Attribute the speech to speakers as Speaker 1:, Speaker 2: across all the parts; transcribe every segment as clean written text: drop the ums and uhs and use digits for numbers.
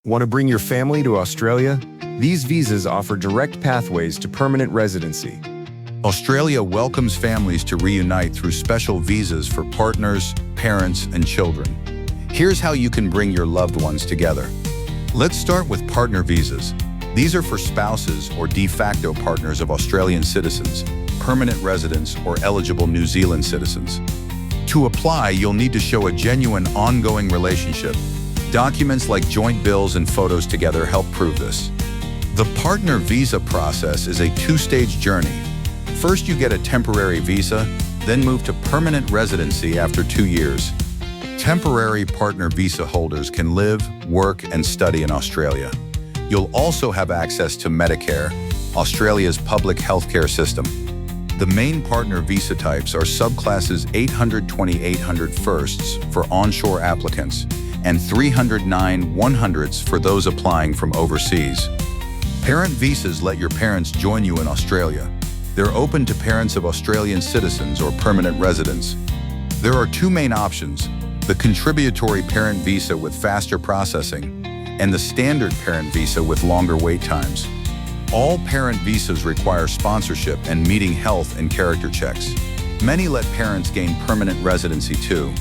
Speaker 1: Want to bring your family to Australia? These visas offer direct pathways to permanent residency.
Speaker 2: Australia welcomes families to reunite through special visas for partners, parents, and children. Here's how you can bring your loved ones together. Let's start with partner visas. These are for spouses or de facto partners of Australian citizens, permanent residents, or eligible New Zealand citizens. To apply, you'll need to show a genuine, ongoing relationship. Documents like joint bills and photos together help prove this. The partner visa process is a two-stage journey. First, you get a temporary visa, then move to permanent residency after 2 years. Temporary partner visa holders can live, work, and study in Australia. You'll also have access to Medicare, Australia's public healthcare system. The main partner visa types are subclasses 820-800 firsts for onshore applicants and 309-100s for those applying from overseas. Parent visas let your parents join you in Australia. They're open to parents of Australian citizens or permanent residents. There are two main options: the contributory parent visa with faster processing and the standard parent visa with longer wait times. All parent visas require sponsorship and meeting health and character checks. Many let parents gain permanent residency too.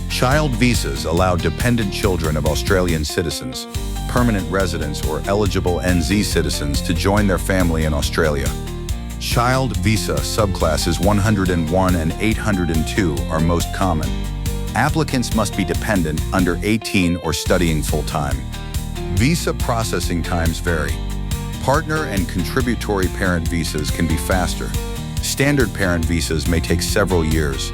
Speaker 2: Child visas allow dependent children of Australian citizens, permanent residents, or eligible NZ citizens to join their family in Australia. Child visa subclasses 101 and 802 are most common. Applicants must be dependent, under 18, or studying full-time. Visa processing times vary. Partner and contributory parent visas can be faster. Standard parent visas may take several years.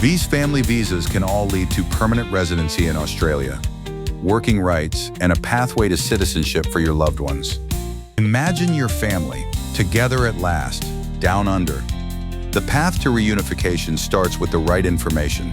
Speaker 2: These family visas can all lead to permanent residency in Australia, working rights, and a pathway to citizenship for your loved ones. Imagine your family, together at last, down under. The path to reunification starts with the right information.